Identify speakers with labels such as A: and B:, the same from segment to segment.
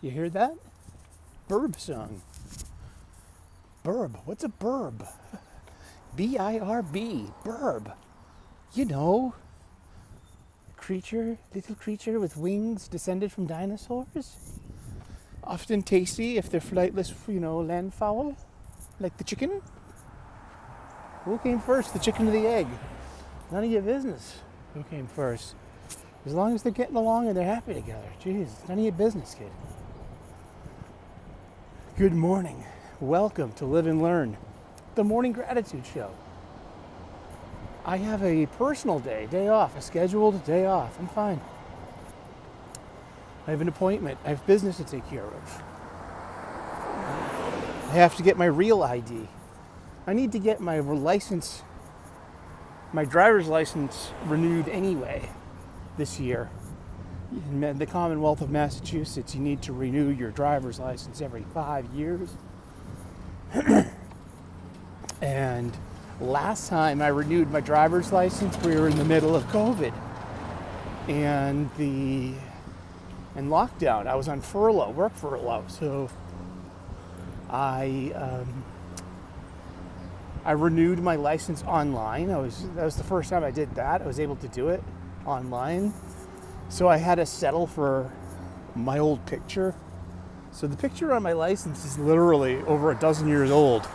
A: You hear that? Burb song. Burb. What's a burb? B-I-R-B. Burb. You know, little creature with wings descended from dinosaurs. Often tasty if they're flightless, landfowl, like the chicken. Who came first, the chicken or the egg? None of your business who came first. As long as they're getting along and they're happy together. Jeez, none of your business, kid. Good morning. Welcome to Live and Learn, the morning gratitude show. I have a personal day off, a scheduled day off. I'm fine. I have an appointment. I have business to take care of. I have to get my real ID. I need to get my driver's license renewed anyway this year. In the Commonwealth of Massachusetts, you need to renew your driver's license every 5 years. And last time I renewed my driver's license, we were in the middle of COVID and lockdown. I was on work furlough. So I renewed my license online. That was the first time I did that. I was able to do it online. So I had to settle for my old picture. So the picture on my license is literally over a dozen years old.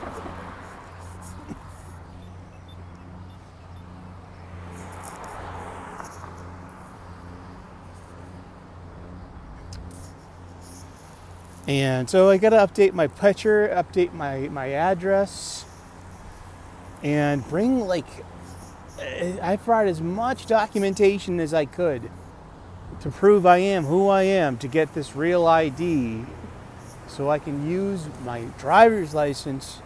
A: And so I got to update my picture, update my address, and bring I brought as much documentation as I could to prove I am who I am, to get this real ID so I can use my driver's license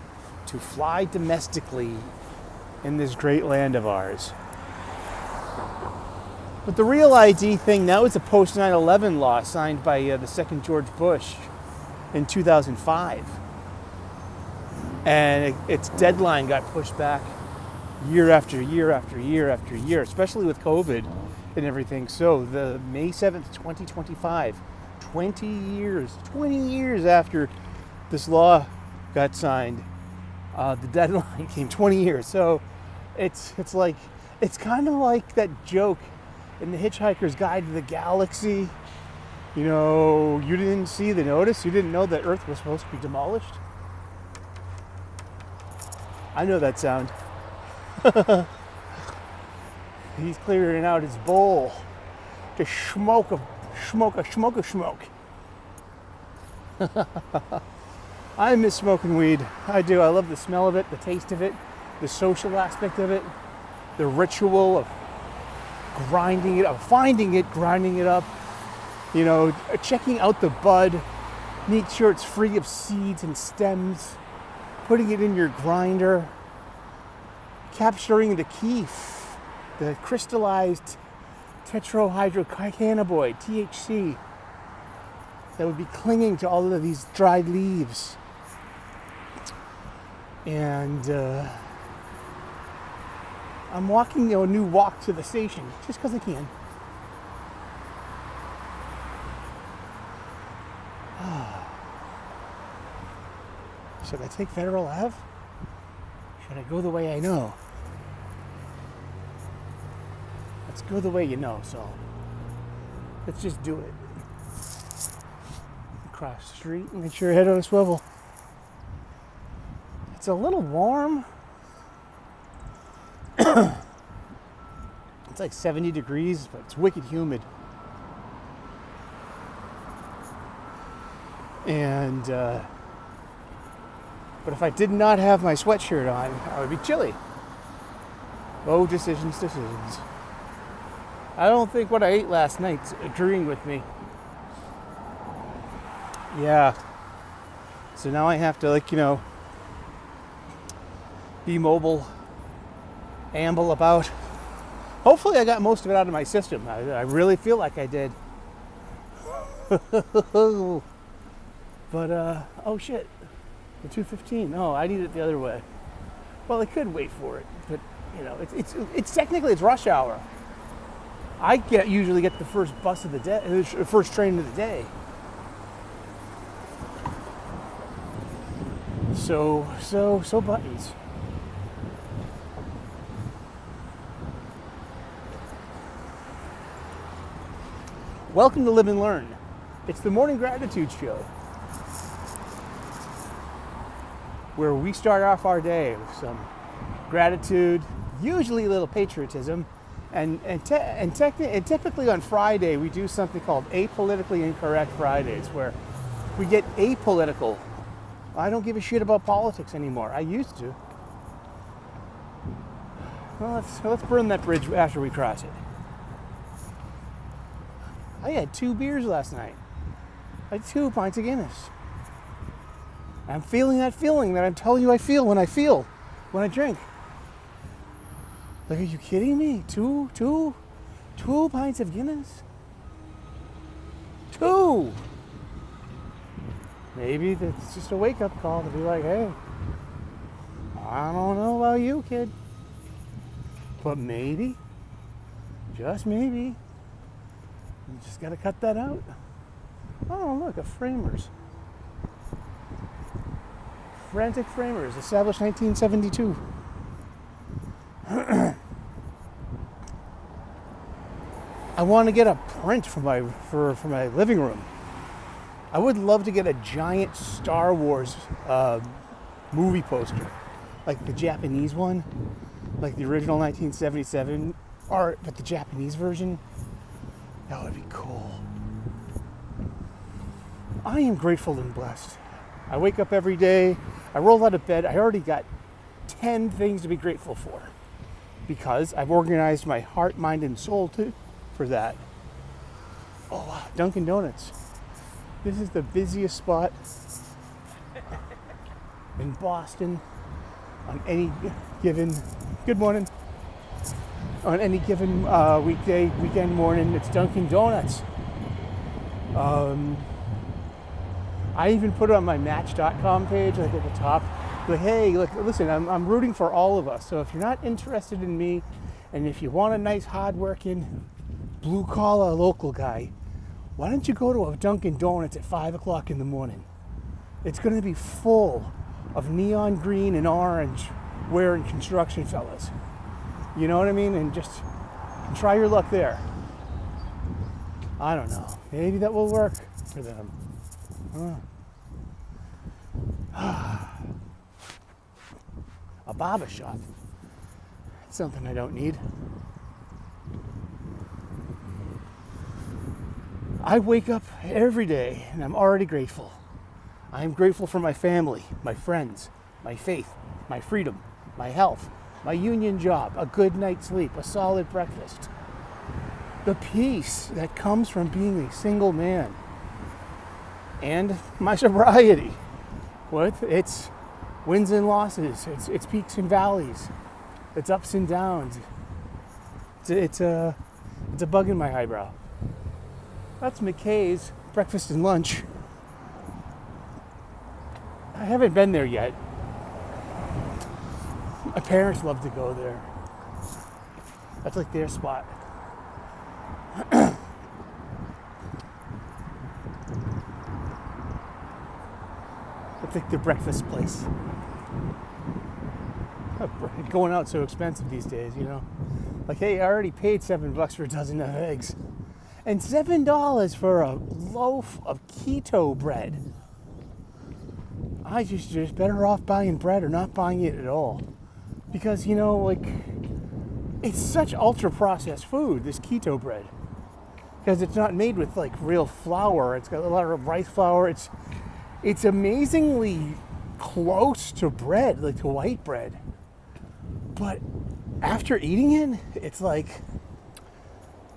A: to fly domestically in this great land of ours. But the real ID thing now is a post 9/11 law signed by the second George Bush in 2005. And its deadline got pushed back year after year after year after year, especially with COVID and everything. So the May 7th, 2025, 20 years after this law got signed, the deadline came 20 years. So it's kind of like that joke in The Hitchhiker's Guide to the Galaxy. You didn't see the notice. You didn't know that Earth was supposed to be demolished. I know that sound. He's clearing out his bowl to smoke. I miss smoking weed. I do. I love the smell of it, the taste of it, the social aspect of it, the ritual of grinding it up, finding it, grinding it up, checking out the bud, make sure it's free of seeds and stems, putting it in your grinder, capturing the keef, the crystallized tetrahydrocannabinoid, THC, that would be clinging to all of these dried leaves. And I'm walking a new walk to the station just because I can. Should I take Federal Ave? Should I go the way I know? Let's go the way you know, so let's just do it. Across the street and get your head on a swivel. It's a little warm. It's like 70 degrees, but it's wicked humid. And but if I did not have my sweatshirt on, I would be chilly. Oh, decisions. I don't think what I ate last night's agreeing with me. Yeah. So now I have to, be mobile, amble about. Hopefully I got most of it out of my system. I really feel like I did. But, oh shit. The 2:15. No, I need it the other way. Well, I could wait for it, but it's technically it's rush hour. I usually get the first bus of the day, the first train of the day. So buttons. Welcome to Live and Learn. It's the Morning Gratitude Show, where we start off our day with some gratitude, usually a little patriotism, and typically on Friday we do something called Apolitically Incorrect Fridays, where we get apolitical. I don't give a shit about politics anymore. I used to. Well, let's burn that bridge after we cross it. I had 2 beers last night. I had 2 pints of Guinness. I'm feeling that feeling that I'm telling you I feel when I drink. Like, are you kidding me? Two pints of Guinness? 2! Maybe that's just a wake-up call to be like, hey, I don't know about you, kid, but maybe, just maybe, you just got to cut that out. Oh, look, a Framers. Frantic Framers, established 1972. I want to get a print for my living room. I would love to get a giant Star Wars movie poster, like the Japanese one, like the original 1977 art, but the Japanese version. That would be cool. I am grateful and blessed. I wake up every day, I roll out of bed, I already got 10 things to be grateful for, because I've organized my heart, mind, and soul for that. Oh wow, Dunkin' Donuts. This is the busiest spot in Boston on any given, good morning, on any given weekday, weekend morning. It's Dunkin' Donuts. I even put it on my Match.com page, like at the top. Like, hey, look, listen, I'm rooting for all of us. So if you're not interested in me, and if you want a nice, hard-working, blue-collar local guy, why don't you go to a Dunkin' Donuts at 5 o'clock in the morning? It's going to be full of neon green and orange wearing construction fellas. You know what I mean? And just try your luck there. I don't know. Maybe that will work for them. A barber shop. Something I don't need. I wake up every day and I'm already grateful. I am grateful for my family, my friends, my faith, my freedom, my health, my union job, a good night's sleep, a solid breakfast. The peace that comes from being a single man. And my sobriety. With its wins and losses, its peaks and valleys, its ups and downs. It's a bug in my eyebrow. That's McKay's breakfast and lunch. I haven't been there yet. My parents love to go there. That's like their spot. It's like their breakfast place. Going out so expensive these days, you know. Like, hey, I already paid $7 for a dozen of eggs. And $7 for a loaf of keto bread. I just better off buying bread or not buying it at all. Because, you know, like, it's such ultra processed food, this keto bread. Because it's not made with like real flour. It's got a lot of rice flour. It's amazingly close to bread, like to white bread. But after eating it, it's like,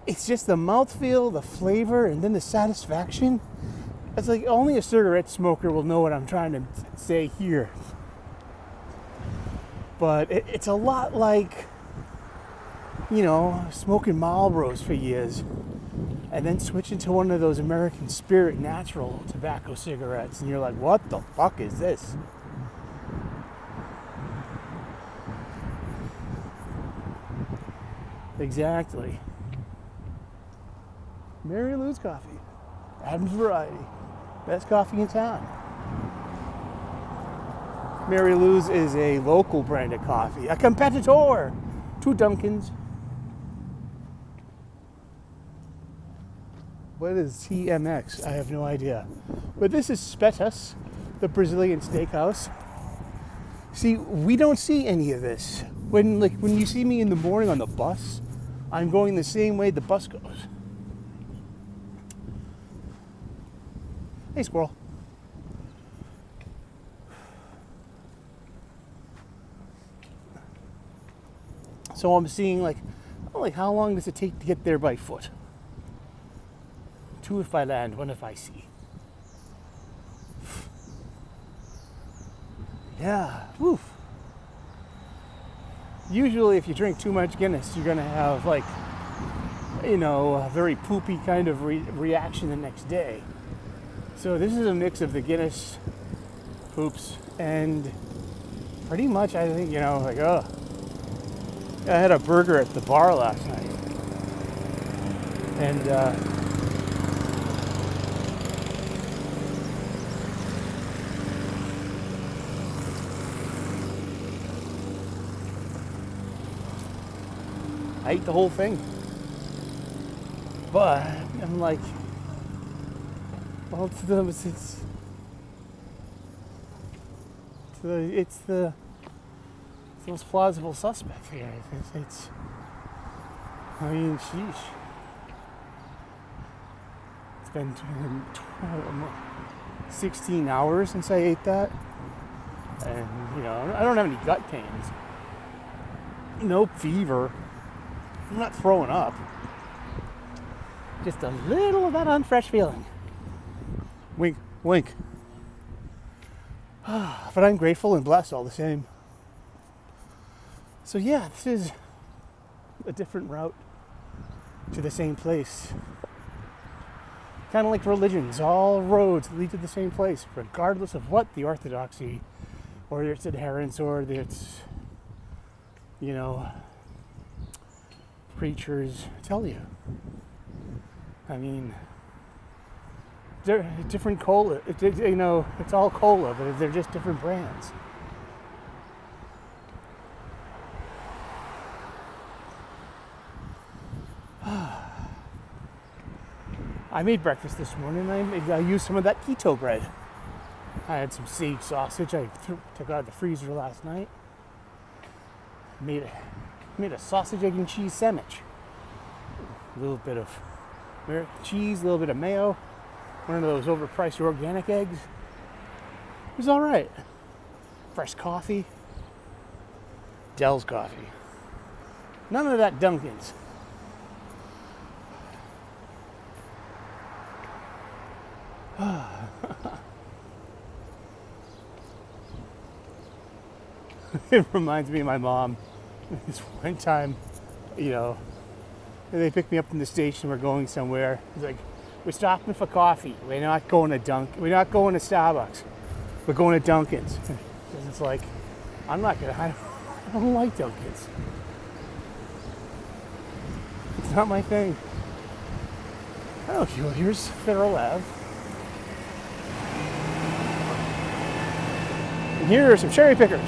A: it's just the mouthfeel, the flavor, and then the satisfaction. It's like only a cigarette smoker will know what I'm trying to say here. But it's a lot like, you know, smoking Marlboros for years and then switching to one of those American Spirit natural tobacco cigarettes, and you're like, what the fuck is this? Exactly. Mary Lou's Coffee. Adam's Variety. Best coffee in town. Mary Lou's is a local brand of coffee, a competitor to Dunkin's. What is TMX? I have no idea. But this is Spetas, the Brazilian steakhouse. See, we don't see any of this. When you see me in the morning on the bus, I'm going the same way the bus goes. Hey, squirrel. So I'm seeing how long does it take to get there by foot? 2 if I land, 1 if I see. Yeah, woof. Usually if you drink too much Guinness, you're gonna have a very poopy kind of reaction the next day. So this is a mix of the Guinness, poops, and pretty much I think, I had a burger at the bar last night. And I ate the whole thing. But I'm like, well, it's the most plausible suspect here. I mean, sheesh. It's been 16 hours since I ate that. And, I don't have any gut pains. No fever. I'm not throwing up. Just a little of that unfresh feeling. Wink, wink. But I'm grateful and blessed all the same. So yeah, this is a different route to the same place. Kind of like religions, all roads lead to the same place, regardless of what the orthodoxy or its adherents or its, preachers tell you. I mean, they're different cola. It's all cola, but they're just different brands. I made breakfast this morning. I used some of that keto bread. I had some sage sausage I took out of the freezer last night. Made a sausage, egg, and cheese sandwich. A little bit of American cheese, a little bit of mayo, one of those overpriced organic eggs. It was all right. Fresh coffee. Dell's coffee. None of that Dunkin's. It reminds me of my mom. This one time, they picked me up from the station. We're going somewhere. It's like, we're stopping for coffee. We're not going to Starbucks. We're going to Dunkin's. Because it's like, I don't like Dunkin's. It's not my thing. Oh, here's Federal Ave. And here are some cherry pickers.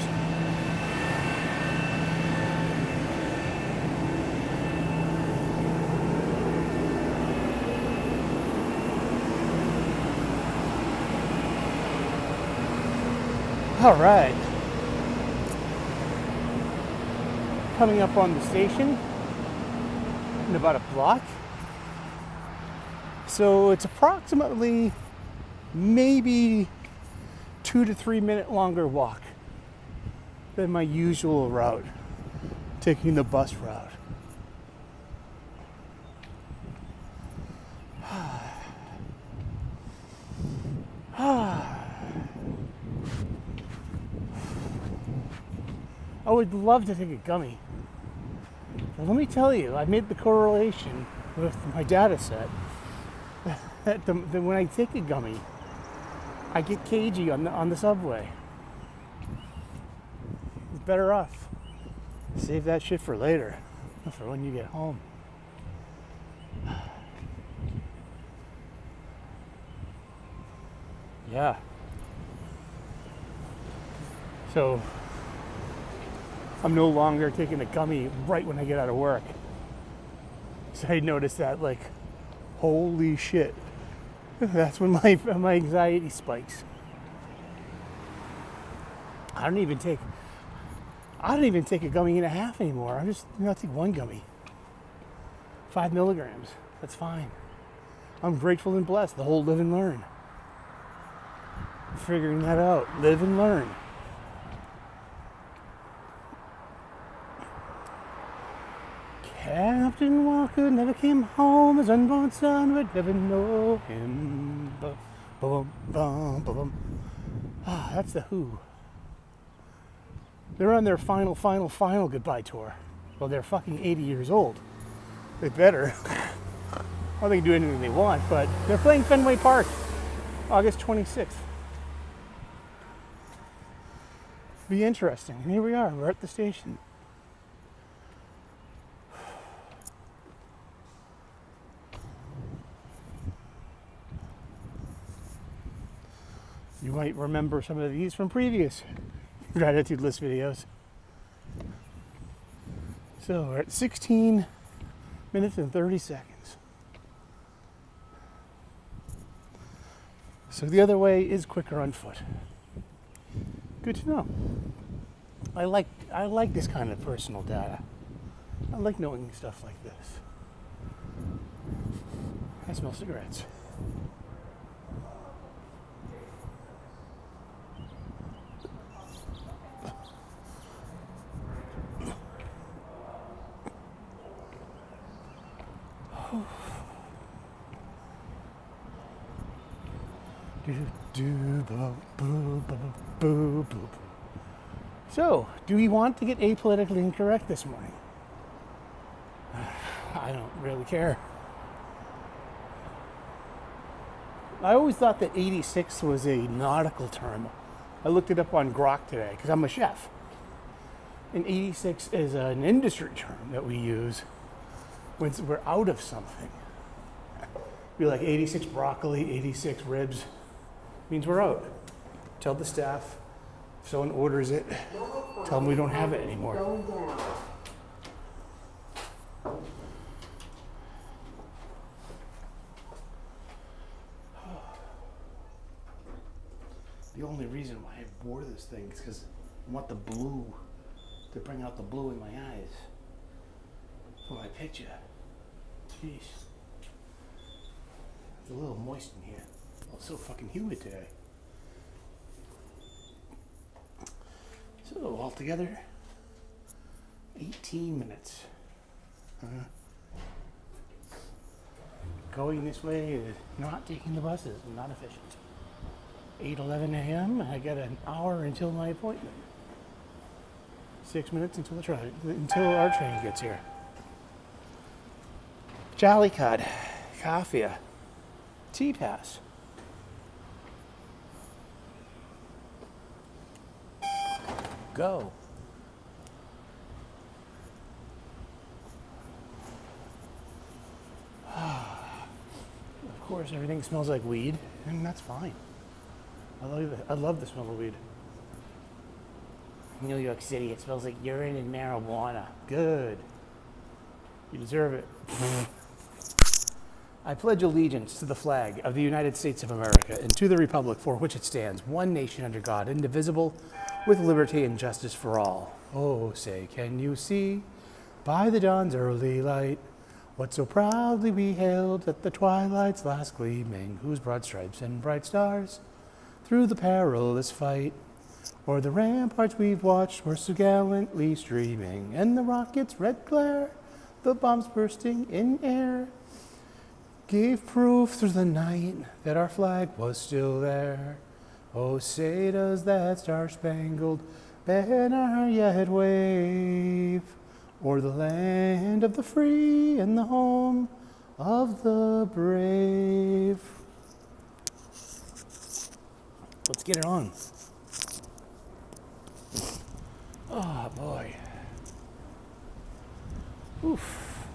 A: All right. Coming up on the station in about a block. So it's approximately maybe 2 to 3 minute longer walk than my usual route, taking the bus route. I would love to take a gummy. But let me tell you, I made the correlation with my data set that when I take a gummy, I get cagey on the subway. It's better off. Save that shit for later, for when you get home. Yeah. So I'm no longer taking a gummy right when I get out of work. So I noticed that, like, holy shit, that's when my anxiety spikes. I don't even take a gummy and a half anymore. I take one gummy. 5 milligrams. That's fine. I'm grateful and blessed. The whole live and learn. Figuring that out. Live and learn. Captain Walker never came home. His unborn son would never know him. That's the Who. They're on their final goodbye tour. Well, they're fucking 80 years old. They better. Well, they can do anything they want, but they're playing Fenway Park, August 26th. Be interesting. And here we are. We're at the station. You might remember some of these from previous gratitude list videos. So we're at 16 minutes and 30 seconds. So the other way is quicker on foot. Good to know. I like this kind of personal data. I like knowing stuff like this. I smell cigarettes. So, do we want to get apolitically incorrect this morning? I don't really care. I always thought that 86 was a nautical term. I looked it up on Grok today because I'm a chef. And 86 is an industry term that we use when we're out of something. Be like 86 broccoli, 86 ribs. Means we're out. Tell the staff, if someone orders it, tell them we don't have it anymore. The only reason why I wore this thing is because I want the blue, to bring out the blue in my eyes for my picture. Jeez. It's a little moist in here. Oh, it's so fucking humid today. So, altogether, 18 minutes. Going this way is not taking the buses, not efficient. 8:11 a.m. I got an hour until my appointment. 6 minutes until our train gets here. Jollycod, coffee, tea pass. Go. Of course, everything smells like weed, and that's fine. I love the smell of weed. New York City, it smells like urine and marijuana. Good. You deserve it. I pledge allegiance to the flag of the United States of America and to the republic for which it stands, one nation under God, indivisible, with liberty and justice for all. Oh, say, can you see by the dawn's early light what so proudly we hailed at the twilight's last gleaming, whose broad stripes and bright stars through the perilous fight o'er the ramparts we've watched were so gallantly streaming, and the rocket's red glare, the bombs bursting in air, gave proof through the night that our flag was still there. Oh, say does that star-spangled banner yet wave o'er the land of the free and the home of the brave. Let's get it on. Oh, boy. Oof.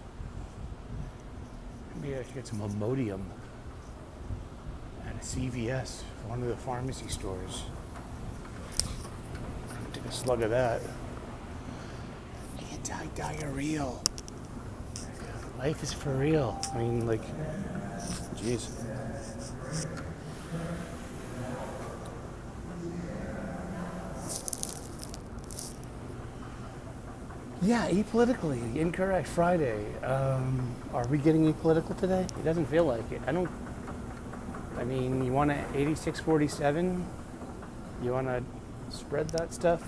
A: Maybe I should get some Imodium at a CVS, one of the pharmacy stores. a slug of that. Anti-diarrheal. Life is for real. I mean, like, jeez. Yeah, apolitically, incorrect. Friday. Are we getting apolitical today? It doesn't feel like it. I mean, you want to 8647? You want to spread that stuff?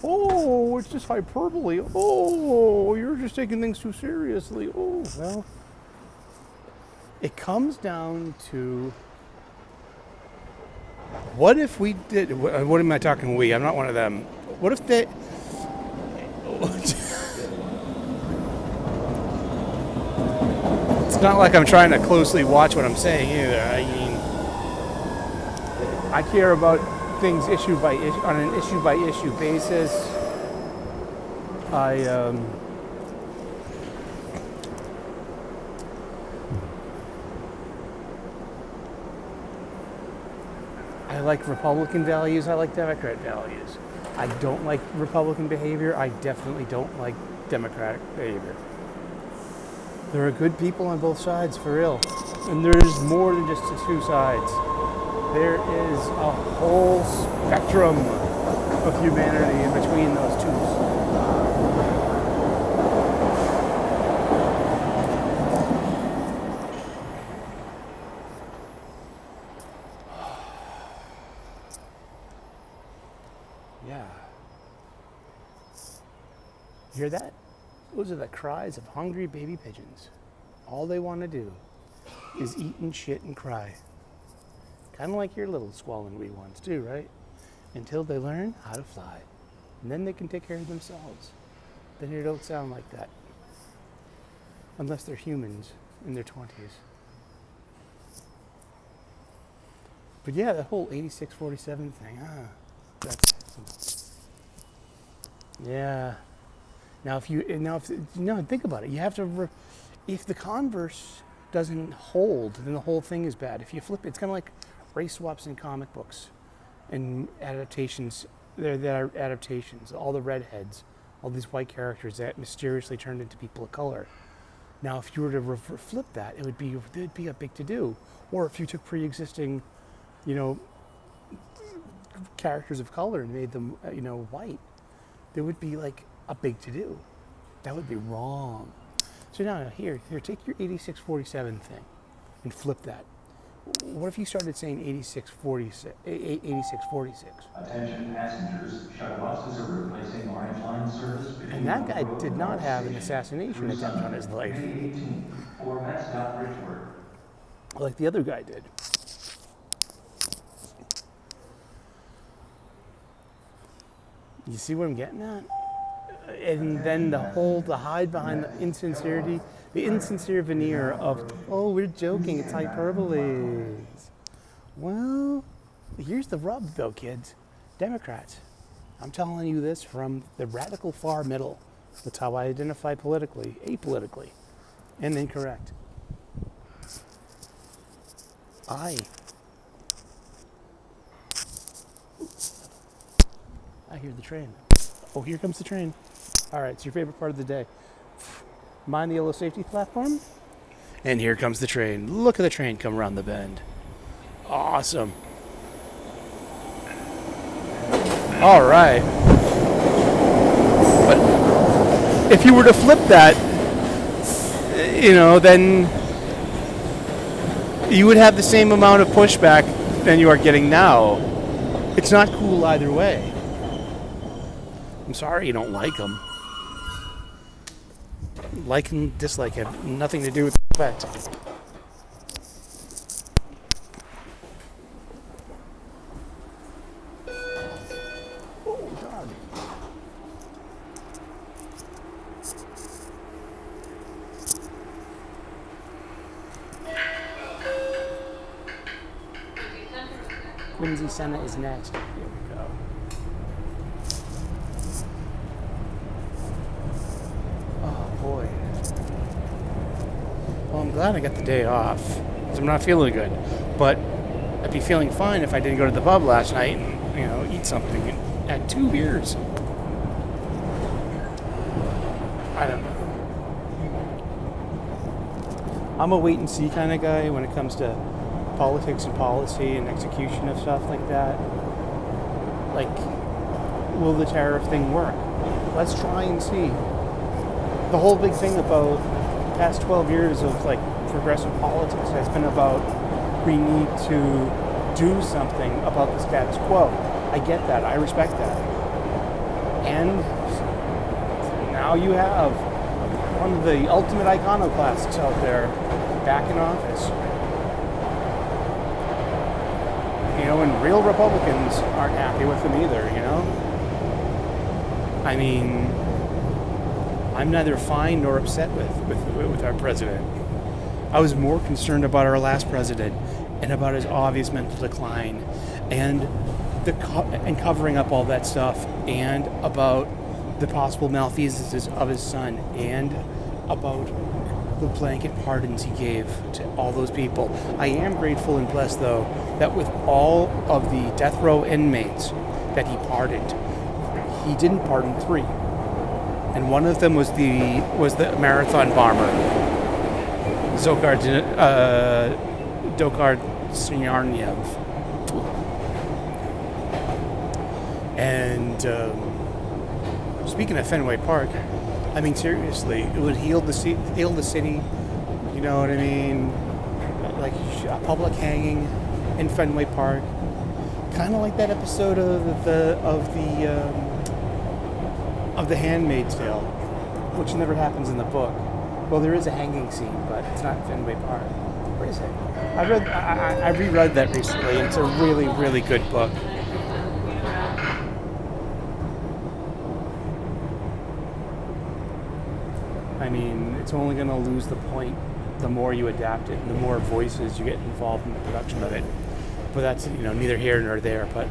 A: Oh, it's just hyperbole. Oh, you're just taking things too seriously. Oh, well, it comes down to what if we did, what am I talking we? I'm not one of them. What if they, it's not like I'm trying to closely watch what I'm saying either. I mean, I care about things issue by issue, on an issue by issue basis. I like Republican values, I like Democrat values. I don't like Republican behavior, I definitely don't like Democratic behavior. There are good people on both sides, for real. And there's more than just the two sides. There is a whole spectrum of humanity in between those two. Yeah. You hear that? Those are the cries of hungry baby pigeons. All they want to do is eat and shit and cry. Kind of like your little squalling wee ones do, right? Until they learn how to fly. And then they can take care of themselves. Then they don't sound like that. Unless they're humans in their 20s. But yeah, the whole 8647 thing, that's... Yeah. Now, think about it. You have to, if the converse doesn't hold, then the whole thing is bad. If you flip it, it's kind of like race swaps in comic books and adaptations. There are adaptations. All the redheads, all these white characters that mysteriously turned into people of color. Now, if you were to flip that, it would be a big to-do. Or if you took pre-existing, characters of color and made them, white, there would be like a big to-do. That would be wrong. So now here, take your 8647 thing and flip that. What if you started saying 8646?
B: Attention passengers, shuttle buses are replacing Orange Line service between
A: And that guy
B: Monroe
A: did
B: and
A: not
B: West
A: have an
B: Station
A: assassination
B: through
A: attempt on
B: Sunday,
A: his life.
B: May 18th, for Mascot Bridgeworth.
A: Like the other guy did. You see what I'm getting at? And then the hide behind the insincerity, the insincere veneer of, oh, we're joking, it's hyperbole. Well, here's the rub though, kids. Democrats, I'm telling you this from the radical far middle. That's how I identify politically, apolitically, and incorrect. I hear the train. Oh, here comes the train. All right, it's your favorite part of the day. Mind the yellow safety platform. And here comes the train. Look at the train come around the bend. Awesome. All right. But if you were to flip that, then you would have the same amount of pushback than you are getting now. It's not cool either way. I'm sorry you don't like them. Like and dislike have nothing to do with respect. Oh, God. Quincy Senna is next. Here we go. Oh, boy. Well, I'm glad I got the day off, because I'm not feeling good. But I'd be feeling fine if I didn't go to the pub last night and, eat something and had 2 beers. I don't know. I'm a wait and see kind of guy when it comes to politics and policy and execution of stuff like that. Like, will the tariff thing work? Let's try and see. The whole big thing about the past 12 years of like progressive politics has been about we need to do something about the status quo. I get that. I respect that. And now you have one of the ultimate iconoclasts out there back in office. You know, and real Republicans aren't happy with him either, you know? I mean, I'm neither fine nor upset with our president. I was more concerned about our last president and about his obvious mental decline and covering up all that stuff and about the possible malfeasances of his son and about the blanket pardons he gave to all those people. I am grateful and blessed, though, that with all of the death row inmates that he pardoned, he didn't pardon 3. And one of them was the marathon bomber, Dokar Snarniev. And speaking of Fenway Park, I mean, seriously, it would heal the city. You know what I mean? Like a public hanging in Fenway Park, kind of like that episode of the Handmaid's Tale, which never happens in the book. Well, there is a hanging scene, but it's not in Fenway Park. Where is it? I reread that recently, and it's a really, really good book. I mean, it's only going to lose the point the more you adapt it and the more voices you get involved in the production of it. But that's, you know, neither here nor there. But,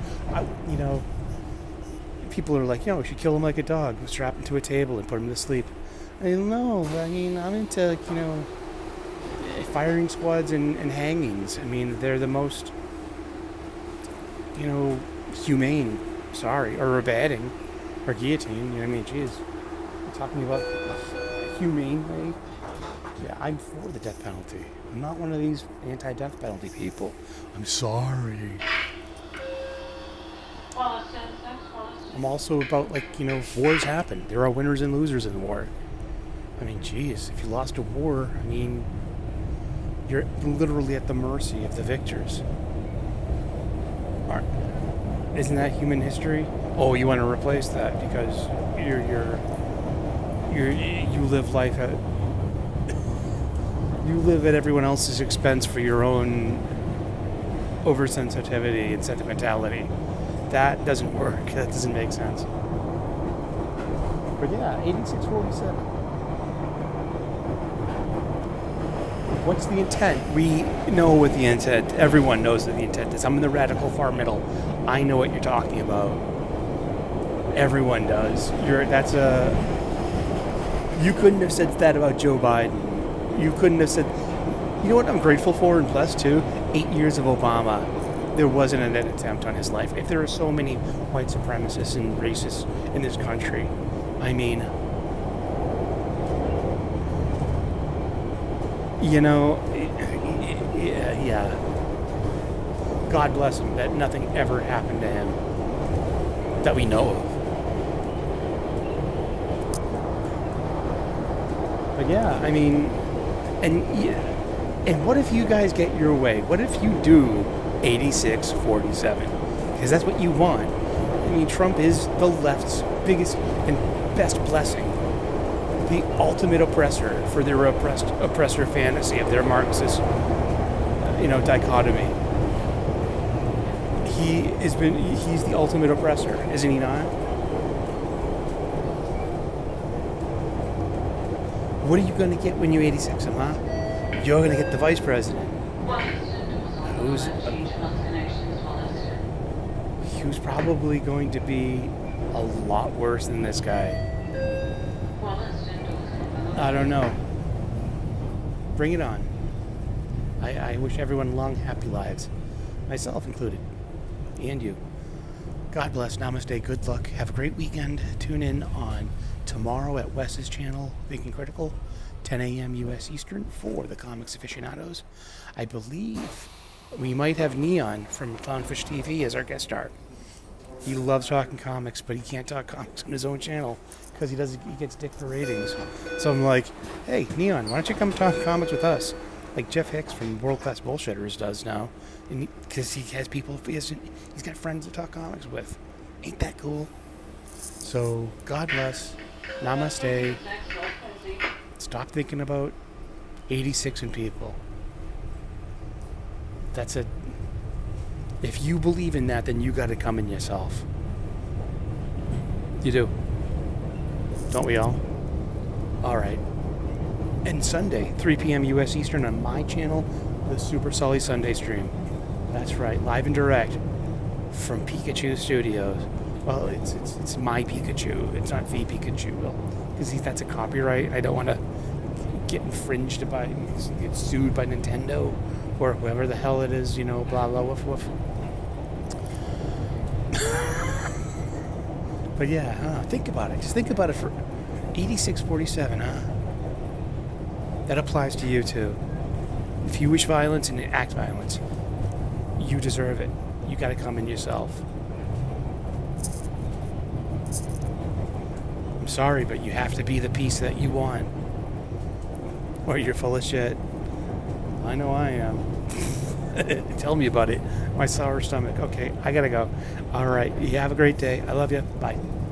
A: people are like, we should kill him like a dog, strap him to a table and put him to sleep. I don't know. I mean, I'm into, firing squads and hangings. I mean, they're the most, humane, or beheading, or guillotine. You know what I mean? Jeez. I'm talking about humane way. Yeah, I'm for the death penalty. I'm not one of these anti-death penalty people. I'm sorry. I'm also about, wars happen. There are winners and losers in war. I mean, geez, if you lost a war, I mean, you're literally at the mercy of the victors. Isn't that human history? Oh, you want to replace that because you live life at everyone else's expense for your own oversensitivity and sentimentality. That doesn't work. That doesn't make sense. But yeah, 8647. What's the intent? We know what the intent. Everyone knows what the intent is. I'm in the radical far middle. I know what you're talking about. Everyone does. You couldn't have said that about Joe Biden. You couldn't have said... You know what I'm grateful for and blessed too? 8 years of Obama. There wasn't an attempt on his life. If there are so many white supremacists and racists in this country, I mean... yeah. God bless him that nothing ever happened to him that we know of. But yeah, I mean, and what if you guys get your way? What if you do 86-47? Because that's what you want. I mean, Trump is the left's biggest and best blessing. The ultimate oppressor for their oppressor fantasy of their Marxist, dichotomy. He's the ultimate oppressor, isn't he not? What are you going to get when you 86 him, huh? You're going to get the vice president. Who's probably going to be a lot worse than this guy. I don't know. Bring it on. I wish everyone long, happy lives. Myself included. And you. God bless. Namaste. Good luck. Have a great weekend. Tune in on tomorrow at Wes's channel, Thinking Critical, 10 a.m. U.S. Eastern for the Comics Aficionados. I believe we might have Neon from Clownfish TV as our guest star. He loves talking comics, but he can't talk comics on his own channel because he gets dick for ratings. So I'm like, hey, Neon, why don't you come talk comics with us? Like Jeff Hicks from World Class Bullshitters does now. Because he has people, he's got friends to talk comics with. Ain't that cool? So, God bless. Namaste. Stop thinking about 86 in people. That's it. If you believe in that, then you got to come in yourself. You do. Don't we all? All right. And Sunday, 3 p.m. U.S. Eastern on my channel, the Super Sully Sunday stream. That's right, live and direct from Pikachu Studios. Well, it's my Pikachu. It's not the Pikachu, because that's a copyright. I don't want to get infringed by, get sued by Nintendo or whoever the hell it is, blah, blah, woof, woof. But yeah, think about it. Just think about it for 8647, That applies to you too. If you wish violence and act violence, you deserve it. You got to come in yourself. I'm sorry, but you have to be the piece that you want, or you're full of shit. I know I am. Tell me about it. My sour stomach. Okay, I gotta go. All right, you have a great day. I love you. Bye.